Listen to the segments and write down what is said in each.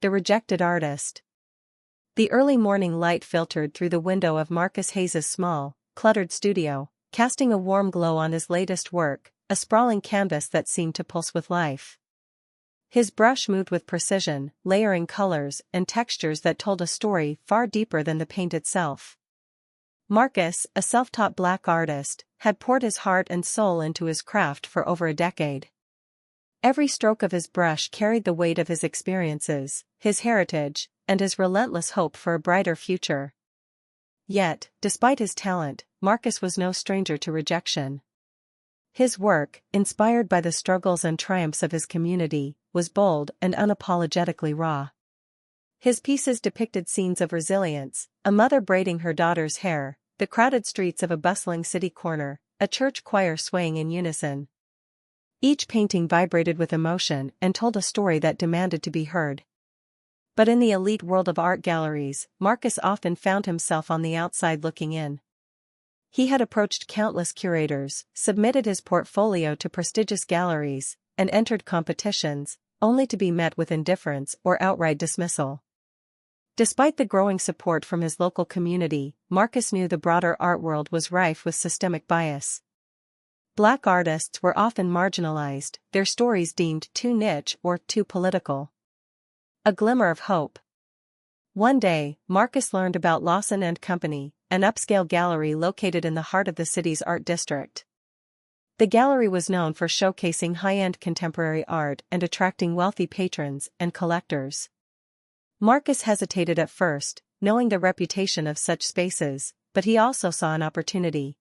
the rejected artist. The early morning light filtered through the window of Marcus Hayes's small, cluttered studio, casting a warm glow on his latest work, a sprawling canvas that seemed to pulse with life. His brush moved with precision, layering colors and textures that told a story far deeper than the paint itself. Marcus, a self-taught black artist, had poured his heart and soul into his craft for over a decade. Every stroke of his brush carried the weight of his experiences, his heritage, and his relentless hope for a brighter future. Yet, despite his talent, Marcus was no stranger to rejection. His work, inspired by the struggles and triumphs of his community, was bold and unapologetically raw. His pieces depicted scenes of resilience, a mother braiding her daughter's hair, the crowded streets of a bustling city corner, a church choir swaying in unison. Each painting vibrated with emotion and told a story that demanded to be heard. But in the elite world of art galleries, Marcus often found himself on the outside looking in. He had approached countless curators, submitted his portfolio to prestigious galleries, and entered competitions, only to be met with indifference or outright dismissal. Despite the growing support from his local community, Marcus knew the broader art world was rife with systemic bias. Black artists were often marginalized, their stories deemed too niche or too political. A glimmer of hope. One day, Marcus learned about Lawson & Company, an upscale gallery located in the heart of the city's art district. The gallery was known for showcasing high-end contemporary art and attracting wealthy patrons and collectors. Marcus hesitated at first, knowing the reputation of such spaces, but he also saw an opportunity.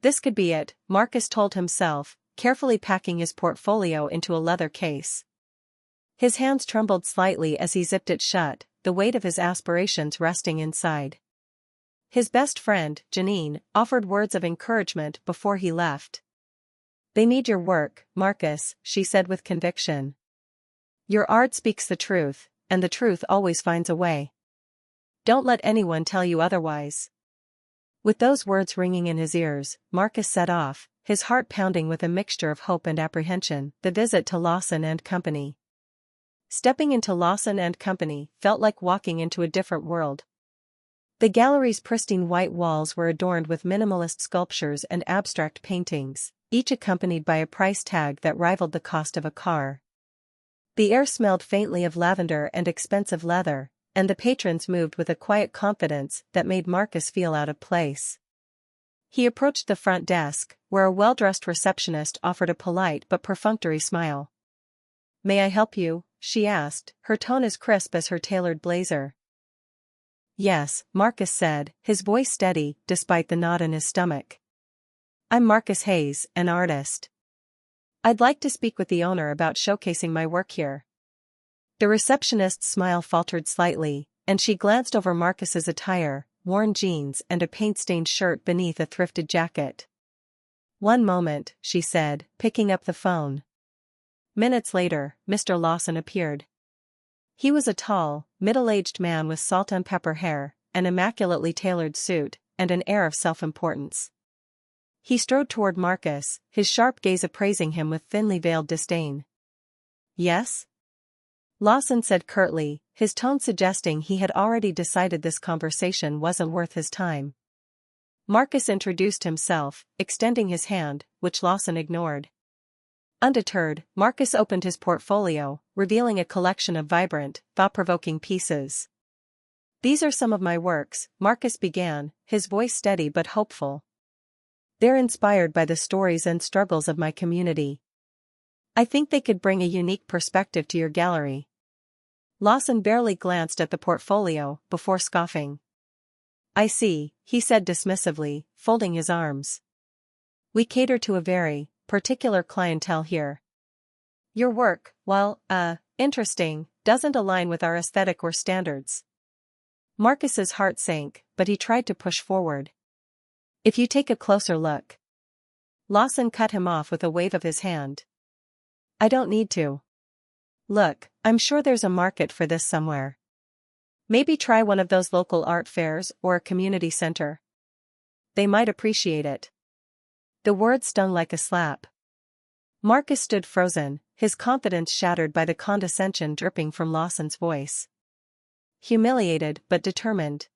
This could be it, Marcus told himself, carefully packing his portfolio into a leather case. His hands trembled slightly as he zipped it shut, the weight of his aspirations resting inside. His best friend, Janine, offered words of encouragement before he left. "They need your work, Marcus," she said with conviction. "Your art speaks the truth, and the truth always finds a way. Don't let anyone tell you otherwise." With those words ringing in his ears, Marcus set off, his heart pounding with a mixture of hope and apprehension. The visit to Lawson & Company. Stepping into Lawson & Company felt like walking into a different world. The gallery's pristine white walls were adorned with minimalist sculptures and abstract paintings, each accompanied by a price tag that rivaled the cost of a car. The air smelled faintly of lavender and expensive leather, and the patrons moved with a quiet confidence that made Marcus feel out of place. He approached the front desk, where a well-dressed receptionist offered a polite but perfunctory smile. "May I help you?" she asked, her tone as crisp as her tailored blazer. "Yes," Marcus said, his voice steady, despite the knot in his stomach. "I'm Marcus Hayes, an artist. I'd like to speak with the owner about showcasing my work here." The receptionist's smile faltered slightly, and she glanced over Marcus's attire, worn jeans and a paint-stained shirt beneath a thrifted jacket. "One moment," she said, picking up the phone. Minutes later, Mr. Lawson appeared. He was a tall, middle-aged man with salt-and-pepper hair, an immaculately tailored suit, and an air of self-importance. He strode toward Marcus, his sharp gaze appraising him with thinly veiled disdain. "Yes?" Lawson said curtly, his tone suggesting he had already decided this conversation wasn't worth his time. Marcus introduced himself, extending his hand, which Lawson ignored. Undeterred, Marcus opened his portfolio, revealing a collection of vibrant, thought-provoking pieces. "These are some of my works," Marcus began, his voice steady but hopeful. "They're inspired by the stories and struggles of my community. I think they could bring a unique perspective to your gallery." Lawson barely glanced at the portfolio, before scoffing. "I see," he said dismissively, folding his arms. "We cater to a very particular clientele here. Your work, while, interesting, doesn't align with our aesthetic or standards." Marcus's heart sank, but he tried to push forward. "If you take a closer look." Lawson cut him off with a wave of his hand. "I don't need to. Look, I'm sure there's a market for this somewhere. Maybe try one of those local art fairs or a community center. They might appreciate it." The word stung like a slap. Marcus stood frozen, his confidence shattered by the condescension dripping from Lawson's voice. Humiliated but determined.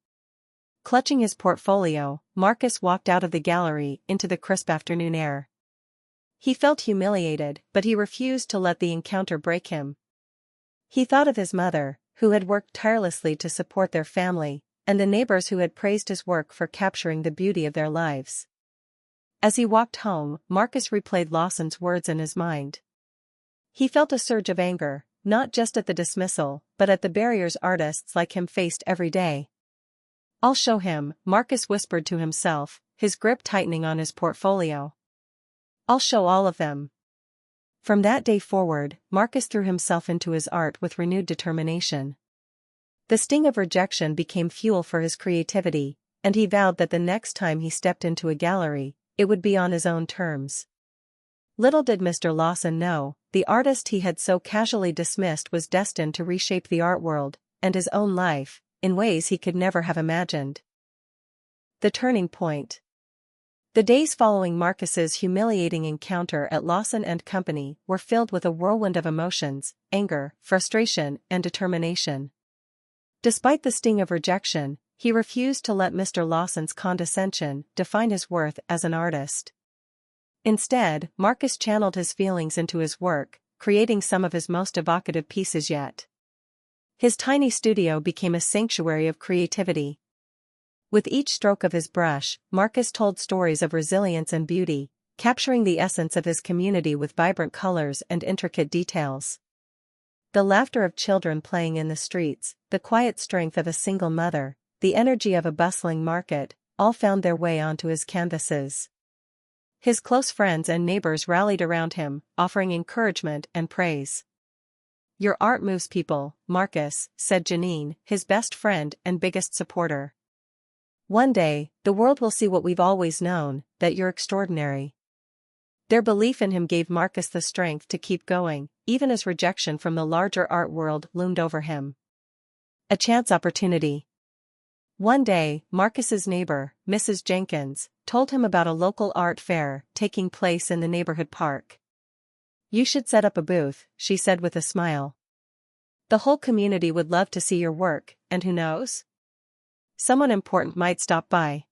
Clutching his portfolio, Marcus walked out of the gallery into the crisp afternoon air. He felt humiliated, but he refused to let the encounter break him. He thought of his mother, who had worked tirelessly to support their family, and the neighbors who had praised his work for capturing the beauty of their lives. As he walked home, Marcus replayed Lawson's words in his mind. He felt a surge of anger, not just at the dismissal, but at the barriers artists like him faced every day. "I'll show him," Marcus whispered to himself, his grip tightening on his portfolio. "I'll show all of them." From that day forward, Marcus threw himself into his art with renewed determination. The sting of rejection became fuel for his creativity, and he vowed that the next time he stepped into a gallery, it would be on his own terms. Little did Mr. Lawson know, the artist he had so casually dismissed was destined to reshape the art world, and his own life, in ways he could never have imagined. The turning point. The days following Marcus's humiliating encounter at Lawson and Company were filled with a whirlwind of emotions, anger, frustration, and determination. Despite the sting of rejection, he refused to let Mr. Lawson's condescension define his worth as an artist. Instead, Marcus channeled his feelings into his work, creating some of his most evocative pieces yet. His tiny studio became a sanctuary of creativity. With each stroke of his brush, Marcus told stories of resilience and beauty, capturing the essence of his community with vibrant colors and intricate details. The laughter of children playing in the streets, the quiet strength of a single mother, the energy of a bustling market, all found their way onto his canvases. His close friends and neighbors rallied around him, offering encouragement and praise. "Your art moves people, Marcus," said Janine, his best friend and biggest supporter. "One day, the world will see what we've always known, that you're extraordinary." Their belief in him gave Marcus the strength to keep going, even as rejection from the larger art world loomed over him. A chance opportunity. One day, Marcus's neighbor, Mrs. Jenkins, told him about a local art fair taking place in the neighborhood park. "You should set up a booth," she said with a smile. "The whole community would love to see your work, and who knows? Someone important might stop by."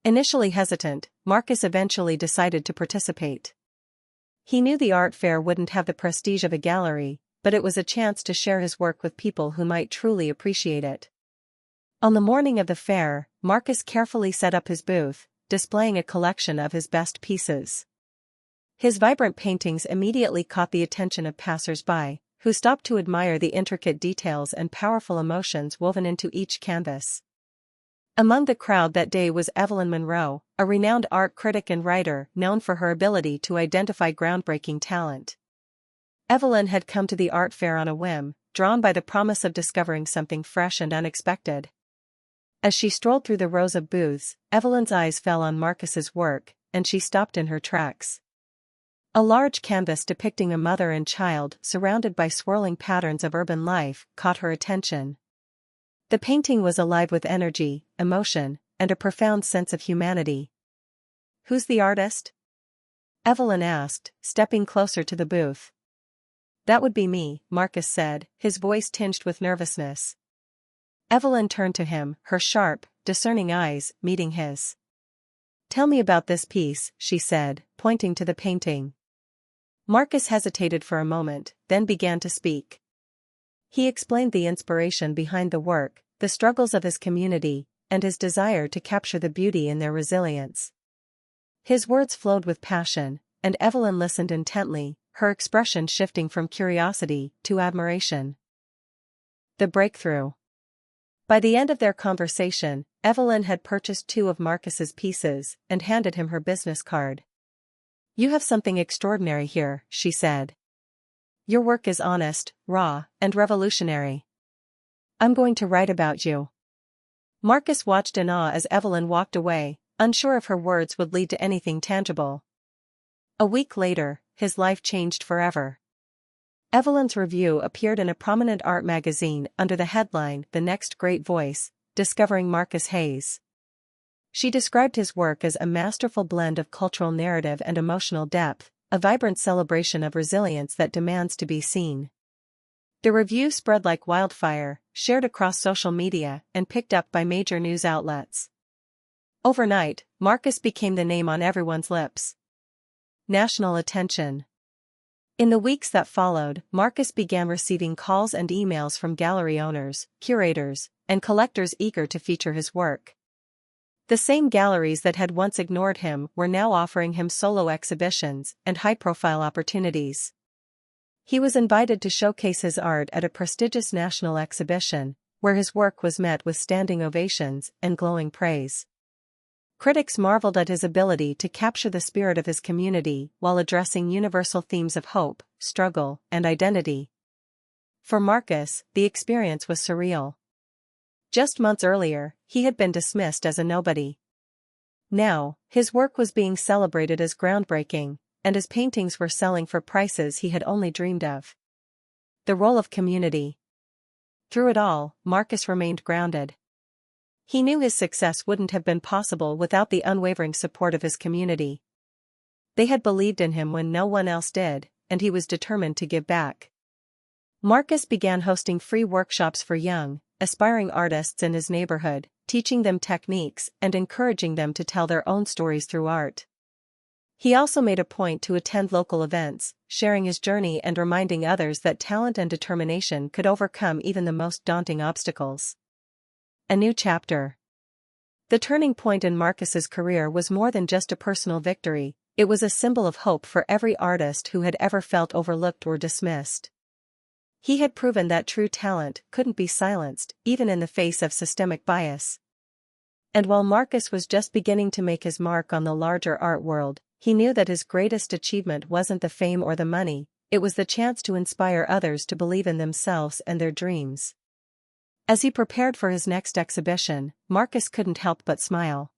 Initially hesitant, Marcus eventually decided to participate. He knew the art fair wouldn't have the prestige of a gallery, but it was a chance to share his work with people who might truly appreciate it. On the morning of the fair, Marcus carefully set up his booth, displaying a collection of his best pieces. His vibrant paintings immediately caught the attention of passers-by, who stopped to admire the intricate details and powerful emotions woven into each canvas. Among the crowd that day was Evelyn Monroe, a renowned art critic and writer known for her ability to identify groundbreaking talent. Evelyn had come to the art fair on a whim, drawn by the promise of discovering something fresh and unexpected. As she strolled through the rows of booths, Evelyn's eyes fell on Marcus's work, and she stopped in her tracks. A large canvas depicting a mother and child surrounded by swirling patterns of urban life caught her attention. The painting was alive with energy, emotion, and a profound sense of humanity. "Who's the artist?" Evelyn asked, stepping closer to the booth. "That would be me," Marcus said, his voice tinged with nervousness. Evelyn turned to him, her sharp, discerning eyes meeting his. "Tell me about this piece," she said, pointing to the painting. Marcus hesitated for a moment, then began to speak. He explained the inspiration behind the work, the struggles of his community, and his desire to capture the beauty in their resilience. His words flowed with passion, and Evelyn listened intently, her expression shifting from curiosity to admiration. The breakthrough. By the end of their conversation, Evelyn had purchased 2 of Marcus's pieces and handed him her business card. "You have something extraordinary here," she said. "Your work is honest, raw, and revolutionary. I'm going to write about you." Marcus watched in awe as Evelyn walked away, unsure if her words would lead to anything tangible. A week later, his life changed forever. Evelyn's review appeared in a prominent art magazine under the headline "The Next Great Voice, Discovering Marcus Hayes." She described his work as a masterful blend of cultural narrative and emotional depth, a vibrant celebration of resilience that demands to be seen. The review spread like wildfire, shared across social media, and picked up by major news outlets. Overnight, Marcus became the name on everyone's lips. National attention. In the weeks that followed, Marcus began receiving calls and emails from gallery owners, curators, and collectors eager to feature his work. The same galleries that had once ignored him were now offering him solo exhibitions and high-profile opportunities. He was invited to showcase his art at a prestigious national exhibition, where his work was met with standing ovations and glowing praise. Critics marveled at his ability to capture the spirit of his community while addressing universal themes of hope, struggle, and identity. For Marcus, the experience was surreal. Just months earlier, he had been dismissed as a nobody. Now, his work was being celebrated as groundbreaking, and his paintings were selling for prices he had only dreamed of. The role of community. Through it all, Marcus remained grounded. He knew his success wouldn't have been possible without the unwavering support of his community. They had believed in him when no one else did, and he was determined to give back. Marcus began hosting free workshops for young, aspiring artists in his neighborhood, teaching them techniques and encouraging them to tell their own stories through art. He also made a point to attend local events, sharing his journey and reminding others that talent and determination could overcome even the most daunting obstacles. A new chapter. The turning point in Marcus's career was more than just a personal victory, it was a symbol of hope for every artist who had ever felt overlooked or dismissed. He had proven that true talent couldn't be silenced, even in the face of systemic bias. And while Marcus was just beginning to make his mark on the larger art world, he knew that his greatest achievement wasn't the fame or the money, it was the chance to inspire others to believe in themselves and their dreams. As he prepared for his next exhibition, Marcus couldn't help but smile.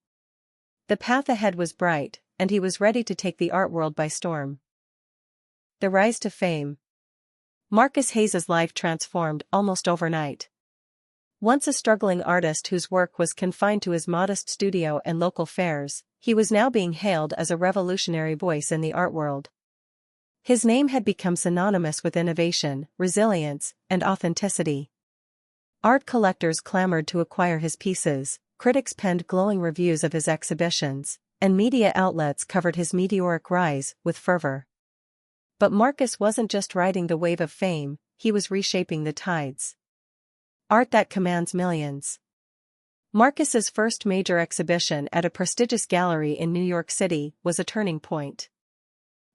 The path ahead was bright, and he was ready to take the art world by storm. The rise to fame. Marcus Hayes's life transformed almost overnight. Once a struggling artist whose work was confined to his modest studio and local fairs, he was now being hailed as a revolutionary voice in the art world. His name had become synonymous with innovation, resilience, and authenticity. Art collectors clamored to acquire his pieces, critics penned glowing reviews of his exhibitions, and media outlets covered his meteoric rise with fervor. But Marcus wasn't just riding the wave of fame, he was reshaping the tides. Art that commands millions. Marcus's first major exhibition at a prestigious gallery in New York City was a turning point.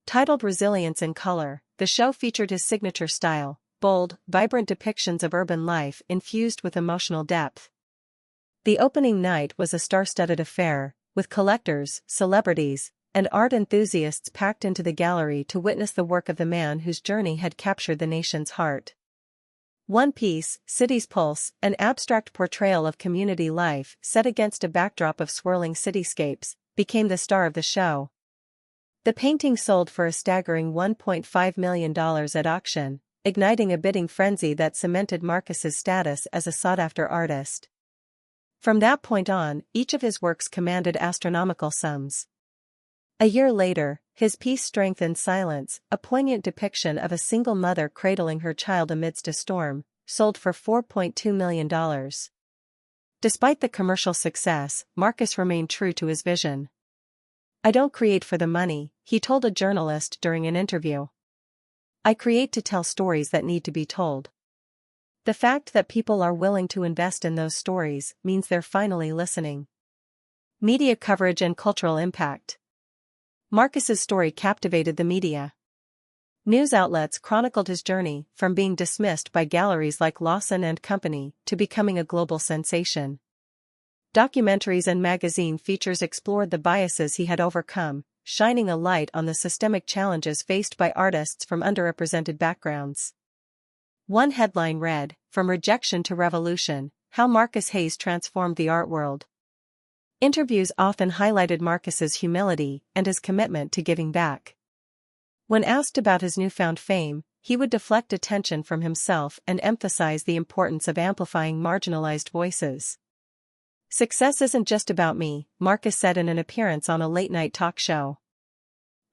Titled Resilience in Color, the show featured his signature style, bold, vibrant depictions of urban life infused with emotional depth. The opening night was a star-studded affair, with collectors, celebrities, and art enthusiasts packed into the gallery to witness the work of the man whose journey had captured the nation's heart. One piece, City's Pulse, an abstract portrayal of community life set against a backdrop of swirling cityscapes, became the star of the show. The painting sold for a staggering $1.5 million at auction, igniting a bidding frenzy that cemented Marcus's status as a sought-after artist. From that point on, each of his works commanded astronomical sums. A year later, his piece Strength in Silence, a poignant depiction of a single mother cradling her child amidst a storm, sold for $4.2 million. Despite the commercial success, Marcus remained true to his vision. "I don't create for the money," he told a journalist during an interview. "I create to tell stories that need to be told." The fact that people are willing to invest in those stories means they're finally listening. Media coverage and cultural impact. Marcus's story captivated the media. News outlets chronicled his journey, from being dismissed by galleries like Lawson and Company to becoming a global sensation. Documentaries and magazine features explored the biases he had overcome, shining a light on the systemic challenges faced by artists from underrepresented backgrounds. One headline read, "From Rejection to Revolution, How Marcus Hayes Transformed the Art World." Interviews often highlighted Marcus's humility and his commitment to giving back. When asked about his newfound fame, he would deflect attention from himself and emphasize the importance of amplifying marginalized voices. "Success isn't just about me," Marcus said in an appearance on a late-night talk show.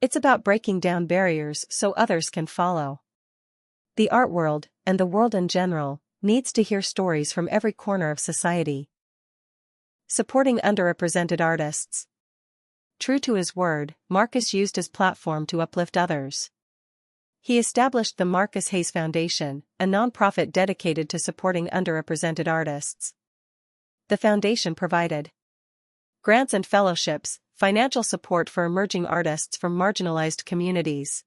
It's about breaking down barriers so others can follow. The art world, and the world in general, needs to hear stories from every corner of society. Supporting underrepresented artists. True to his word, Marcus used his platform to uplift others. He established the Marcus Hayes Foundation, a nonprofit dedicated to supporting underrepresented artists. The foundation provided grants and fellowships, financial support for emerging artists from marginalized communities,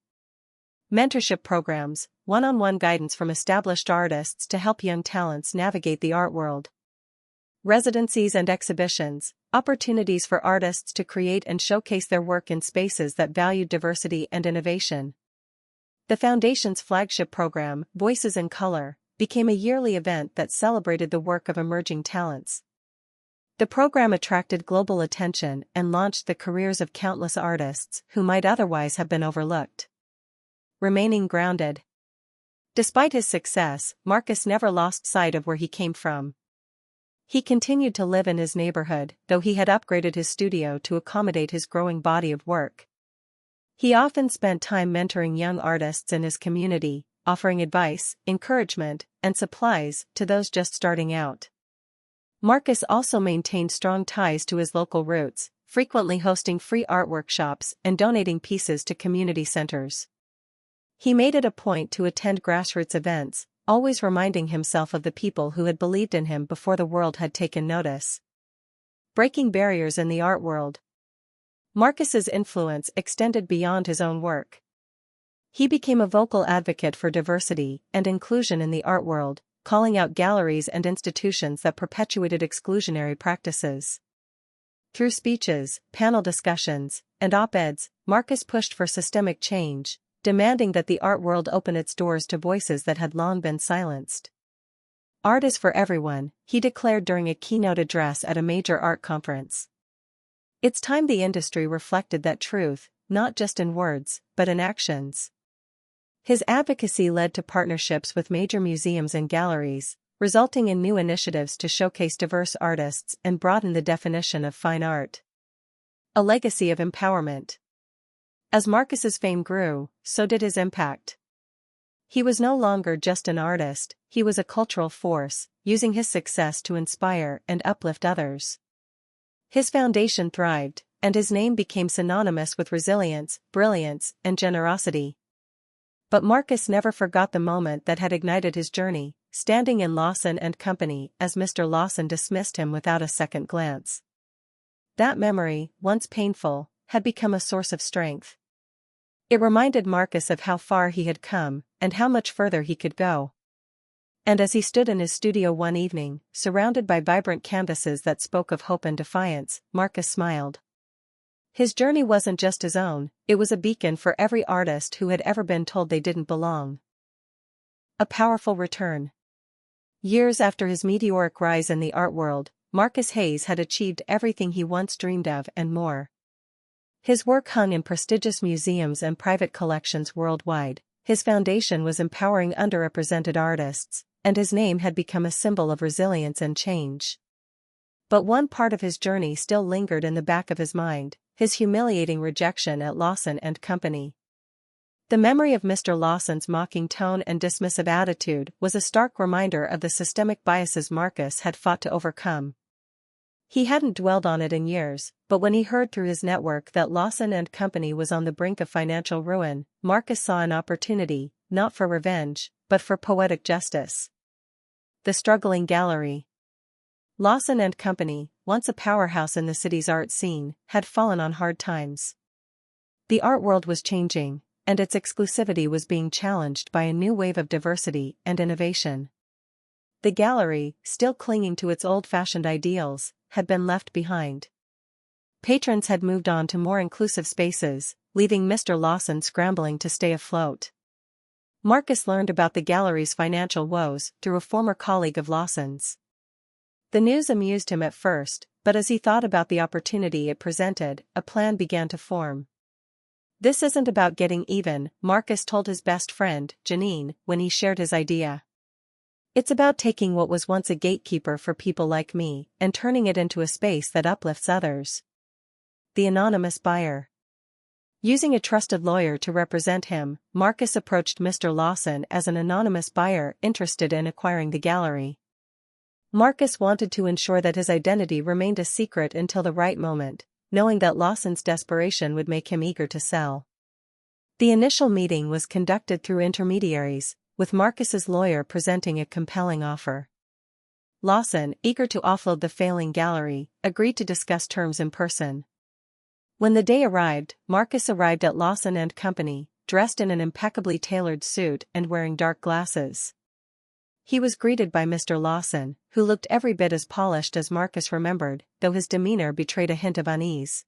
mentorship programs, one-on-one guidance from established artists to help young talents navigate the art world, residencies and exhibitions, opportunities for artists to create and showcase their work in spaces that valued diversity and innovation. The Foundation's flagship program, Voices in Color, became a yearly event that celebrated the work of emerging talents. The program attracted global attention and launched the careers of countless artists who might otherwise have been overlooked. Remaining grounded. Despite his success, Marcus never lost sight of where he came from. He continued to live in his neighborhood, though he had upgraded his studio to accommodate his growing body of work. He often spent time mentoring young artists in his community, offering advice, encouragement, and supplies to those just starting out. Marcus also maintained strong ties to his local roots, frequently hosting free art workshops and donating pieces to community centers. He made it a point to attend grassroots events, always reminding himself of the people who had believed in him before the world had taken notice. Breaking barriers in the art world. Marcus's influence extended beyond his own work. He became a vocal advocate for diversity and inclusion in the art world, calling out galleries and institutions that perpetuated exclusionary practices. Through speeches, panel discussions, and op-eds, Marcus pushed for systemic change, demanding that the art world open its doors to voices that had long been silenced. Art is for everyone, he declared during a keynote address at a major art conference. It's time the industry reflected that truth, not just in words, but in actions. His advocacy led to partnerships with major museums and galleries, resulting in new initiatives to showcase diverse artists and broaden the definition of fine art. A legacy of empowerment. As Marcus's fame grew, so did his impact. He was no longer just an artist, he was a cultural force, using his success to inspire and uplift others. His foundation thrived, and his name became synonymous with resilience, brilliance, and generosity. But Marcus never forgot the moment that had ignited his journey, standing in Lawson and Company as Mr. Lawson dismissed him without a second glance. That memory, once painful, had become a source of strength. It reminded Marcus of how far he had come, and how much further he could go. And as he stood in his studio one evening, surrounded by vibrant canvases that spoke of hope and defiance, Marcus smiled. His journey wasn't just his own, it was a beacon for every artist who had ever been told they didn't belong. A powerful return. Years after his meteoric rise in the art world, Marcus Hayes had achieved everything he once dreamed of and more. His work hung in prestigious museums and private collections worldwide, his foundation was empowering underrepresented artists, and his name had become a symbol of resilience and change. But one part of his journey still lingered in the back of his mind, his humiliating rejection at Lawson and Company. The memory of Mr. Lawson's mocking tone and dismissive attitude was a stark reminder of the systemic biases Marcus had fought to overcome. He hadn't dwelled on it in years, but when he heard through his network that Lawson and Company was on the brink of financial ruin, Marcus saw an opportunity, not for revenge, but for poetic justice. The struggling gallery. Lawson and Company, once a powerhouse in the city's art scene, had fallen on hard times. The art world was changing, and its exclusivity was being challenged by a new wave of diversity and innovation. The gallery, still clinging to its old-fashioned ideals, had been left behind. Patrons had moved on to more inclusive spaces, leaving Mr. Lawson scrambling to stay afloat. Marcus learned about the gallery's financial woes through a former colleague of Lawson's. The news amused him at first, but as he thought about the opportunity it presented, a plan began to form. "This isn't about getting even," Marcus told his best friend, Janine, when he shared his idea. "It's about taking what was once a gatekeeper for people like me, and turning it into a space that uplifts others." The anonymous buyer. Using a trusted lawyer to represent him, Marcus approached Mr. Lawson as an anonymous buyer interested in acquiring the gallery. Marcus wanted to ensure that his identity remained a secret until the right moment, knowing that Lawson's desperation would make him eager to sell. The initial meeting was conducted through intermediaries, with Marcus's lawyer presenting a compelling offer. Lawson, eager to offload the failing gallery, agreed to discuss terms in person. When the day arrived, Marcus arrived at Lawson and Company, dressed in an impeccably tailored suit and wearing dark glasses. He was greeted by Mr. Lawson, who looked every bit as polished as Marcus remembered, though his demeanor betrayed a hint of unease.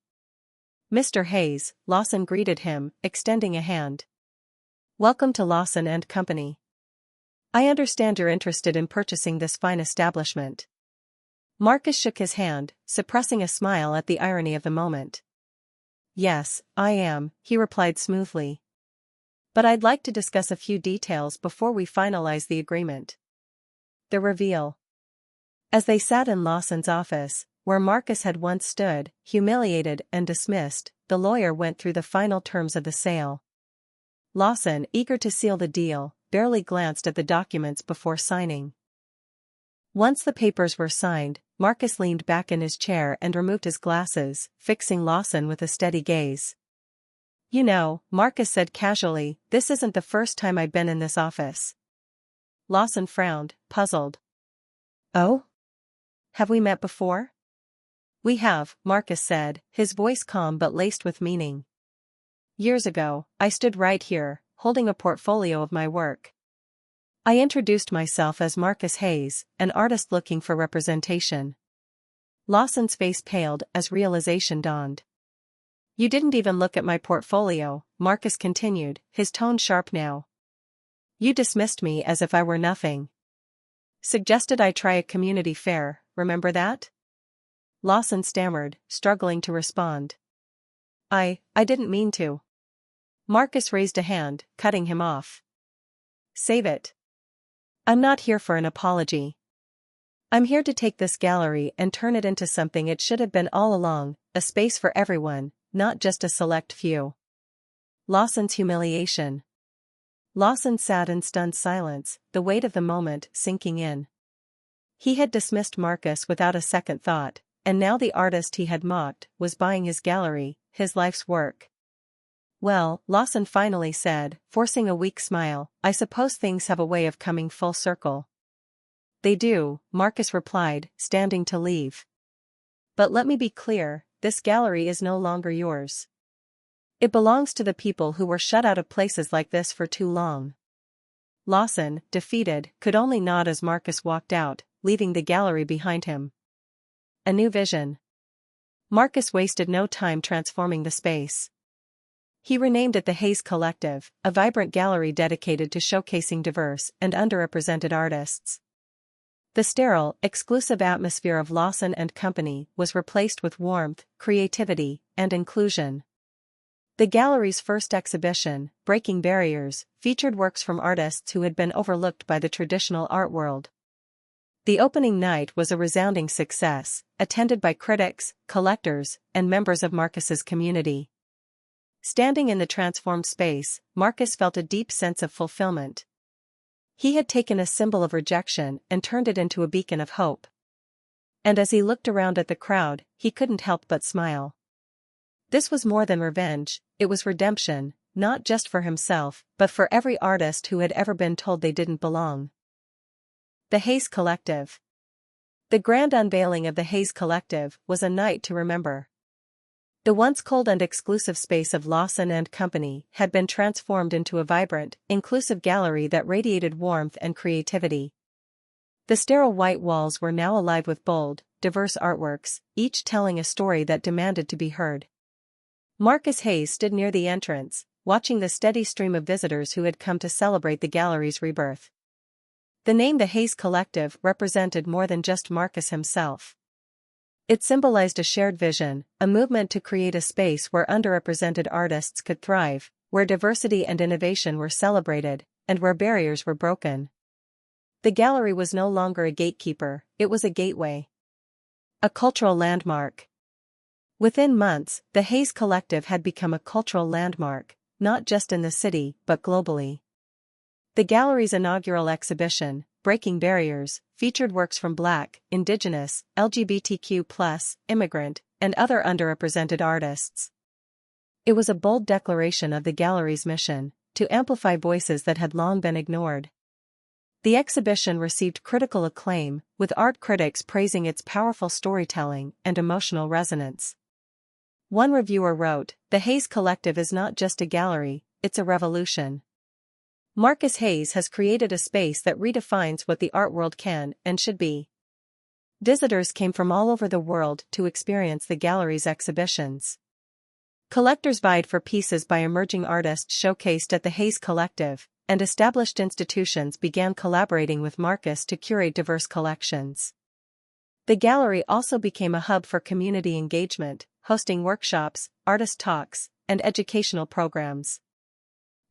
"Mr. Hayes," Lawson greeted him, extending a hand. "Welcome to Lawson and Company. I understand you're interested in purchasing this fine establishment." Marcus shook his hand, suppressing a smile at the irony of the moment. "Yes, I am," he replied smoothly. "But I'd like to discuss a few details before we finalize the agreement." The reveal. As they sat in Lawson's office, where Marcus had once stood, humiliated and dismissed, the lawyer went through the final terms of the sale. Lawson, eager to seal the deal, barely glanced at the documents before signing. Once the papers were signed, Marcus leaned back in his chair and removed his glasses, fixing Lawson with a steady gaze. "You know," Marcus said casually, "this isn't the first time I've been in this office." Lawson frowned, puzzled. "Oh? Have we met before?" "We have," Marcus said, his voice calm but laced with meaning. "Years ago, I stood right here, holding a portfolio of my work. I introduced myself as Marcus Hayes, an artist looking for representation." Lawson's face paled as realization dawned. "You didn't even look at my portfolio," Marcus continued, his tone sharp now. "You dismissed me as if I were nothing. Suggested I try a community fair, remember that?" Lawson stammered, struggling to respond. I didn't mean to." Marcus raised a hand, cutting him off. "Save it. I'm not here for an apology. I'm here to take this gallery and turn it into something it should have been all along, a space for everyone, not just a select few." Lawson's humiliation. Lawson sat in stunned silence, the weight of the moment sinking in. He had dismissed Marcus without a second thought, and now the artist he had mocked was buying his gallery, his life's work. "Well," Lawson finally said, forcing a weak smile, "I suppose things have a way of coming full circle." "They do," Marcus replied, standing to leave. "But let me be clear, this gallery is no longer yours. It belongs to the people who were shut out of places like this for too long." Lawson, defeated, could only nod as Marcus walked out, leaving the gallery behind him. A new vision. Marcus wasted no time transforming the space. He renamed it the Hayes Collective, a vibrant gallery dedicated to showcasing diverse and underrepresented artists. The sterile, exclusive atmosphere of Lawson and Company was replaced with warmth, creativity, and inclusion. The gallery's first exhibition, Breaking Barriers, featured works from artists who had been overlooked by the traditional art world. The opening night was a resounding success, attended by critics, collectors, and members of Marcus's community. Standing in the transformed space, Marcus felt a deep sense of fulfillment. He had taken a symbol of rejection and turned it into a beacon of hope. And as he looked around at the crowd, he couldn't help but smile. This was more than revenge, it was redemption, not just for himself, but for every artist who had ever been told they didn't belong. The Hayes Collective. The grand unveiling of the Hayes Collective was a night to remember. The once cold and exclusive space of Lawson and Company had been transformed into a vibrant, inclusive gallery that radiated warmth and creativity. The sterile white walls were now alive with bold, diverse artworks, each telling a story that demanded to be heard. Marcus Hayes stood near the entrance, watching the steady stream of visitors who had come to celebrate the gallery's rebirth. The name the Hayes Collective represented more than just Marcus himself. It symbolized a shared vision, a movement to create a space where underrepresented artists could thrive, where diversity and innovation were celebrated, and where barriers were broken. The gallery was no longer a gatekeeper, it was a gateway. A cultural landmark. Within months, the Hayes Collective had become a cultural landmark, not just in the city but globally. The gallery's inaugural exhibition, Breaking Barriers, featured works from Black, Indigenous, LGBTQ+, immigrant, and other underrepresented artists. It was a bold declaration of the gallery's mission, to amplify voices that had long been ignored. The exhibition received critical acclaim, with art critics praising its powerful storytelling and emotional resonance. One reviewer wrote, "The Hayes Collective is not just a gallery, it's a revolution." Marcus Hayes has created a space that redefines what the art world can and should be. Visitors came from all over the world to experience the gallery's exhibitions. Collectors vied for pieces by emerging artists showcased at the Hayes Collective, and established institutions began collaborating with Marcus to curate diverse collections. The gallery also became a hub for community engagement, hosting workshops, artist talks, and educational programs.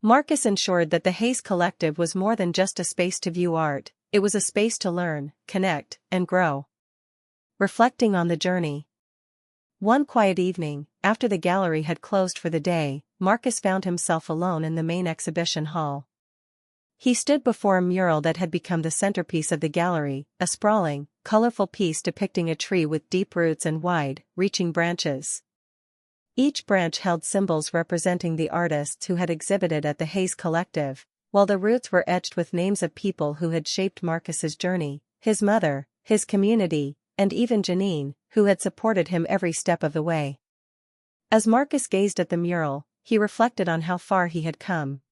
Marcus ensured that the Hayes Collective was more than just a space to view art, it was a space to learn, connect, and grow. Reflecting on the journey. One quiet evening, after the gallery had closed for the day, Marcus found himself alone in the main exhibition hall. He stood before a mural that had become the centerpiece of the gallery, a sprawling, colorful piece depicting a tree with deep roots and wide, reaching branches. Each branch held symbols representing the artists who had exhibited at the Hayes Collective, while the roots were etched with names of people who had shaped Marcus's journey, his mother, his community, and even Janine, who had supported him every step of the way. As Marcus gazed at the mural, he reflected on how far he had come.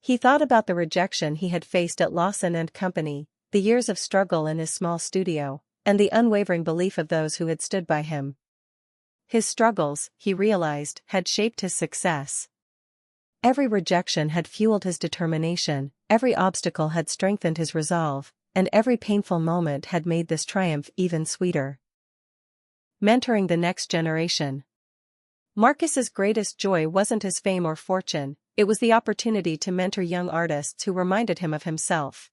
He thought about the rejection he had faced at Lawson and Company, the years of struggle in his small studio, and the unwavering belief of those who had stood by him. His struggles, he realized, had shaped his success. Every rejection had fueled his determination, every obstacle had strengthened his resolve, and every painful moment had made this triumph even sweeter. Mentoring the next generation. Marcus's greatest joy wasn't his fame or fortune, it was the opportunity to mentor young artists who reminded him of himself.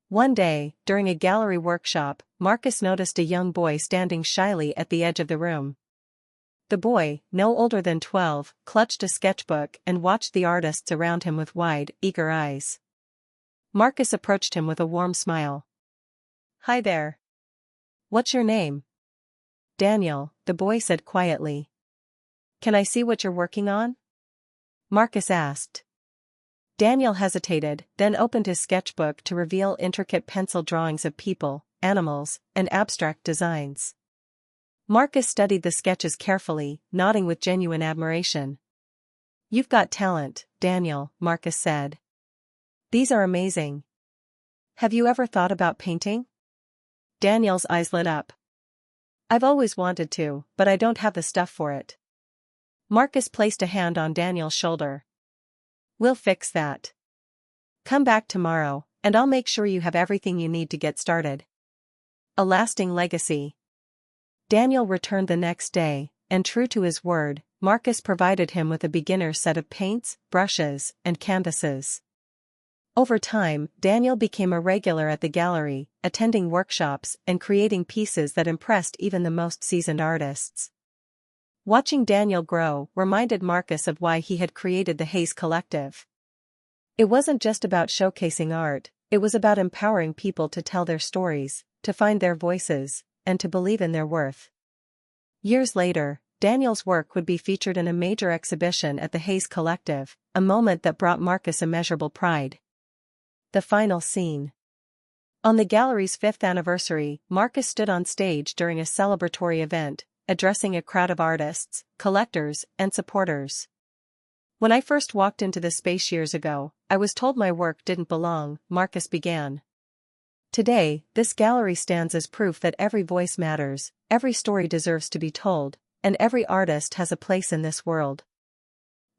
One day, during a gallery workshop, Marcus noticed a young boy standing shyly at the edge of the room. The boy, no older than 12, clutched a sketchbook and watched the artists around him with wide, eager eyes. Marcus approached him with a warm smile. "Hi there. What's your name?" "Daniel," the boy said quietly. "Can I see what you're working on?" Marcus asked. Daniel hesitated, then opened his sketchbook to reveal intricate pencil drawings of people, animals, and abstract designs. Marcus studied the sketches carefully, nodding with genuine admiration. "You've got talent, Daniel," Marcus said. "These are amazing. Have you ever thought about painting?" Daniel's eyes lit up. "I've always wanted to, but I don't have the stuff for it." Marcus placed a hand on Daniel's shoulder. "We'll fix that. Come back tomorrow, and I'll make sure you have everything you need to get started." A lasting legacy. Daniel returned the next day, and true to his word, Marcus provided him with a beginner's set of paints, brushes, and canvases. Over time, Daniel became a regular at the gallery, attending workshops and creating pieces that impressed even the most seasoned artists. Watching Daniel grow reminded Marcus of why he had created the Hayes Collective. It wasn't just about showcasing art, it was about empowering people to tell their stories, to find their voices, and to believe in their worth. Years later, Daniel's work would be featured in a major exhibition at the Hayes Collective, a moment that brought Marcus immeasurable pride. The final scene. On the gallery's 5th anniversary, Marcus stood on stage during a celebratory event, addressing a crowd of artists, collectors, and supporters. "When I first walked into this space years ago, I was told my work didn't belong," Marcus began. "Today, this gallery stands as proof that every voice matters, every story deserves to be told, and every artist has a place in this world."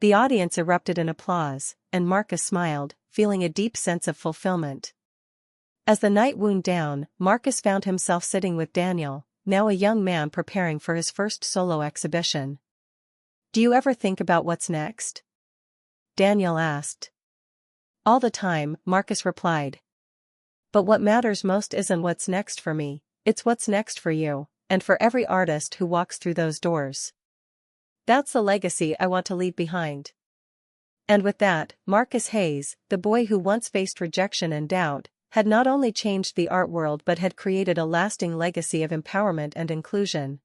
The audience erupted in applause, and Marcus smiled, feeling a deep sense of fulfillment. As the night wound down, Marcus found himself sitting with Daniel, now a young man preparing for his first solo exhibition. "Do you ever think about what's next?" Daniel asked. "All the time," Marcus replied. "But what matters most isn't what's next for me, it's what's next for you," and for every artist who walks through those doors. That's the legacy I want to leave behind. And with that, Marcus Hayes, the boy who once faced rejection and doubt, had not only changed the art world but had created a lasting legacy of empowerment and inclusion.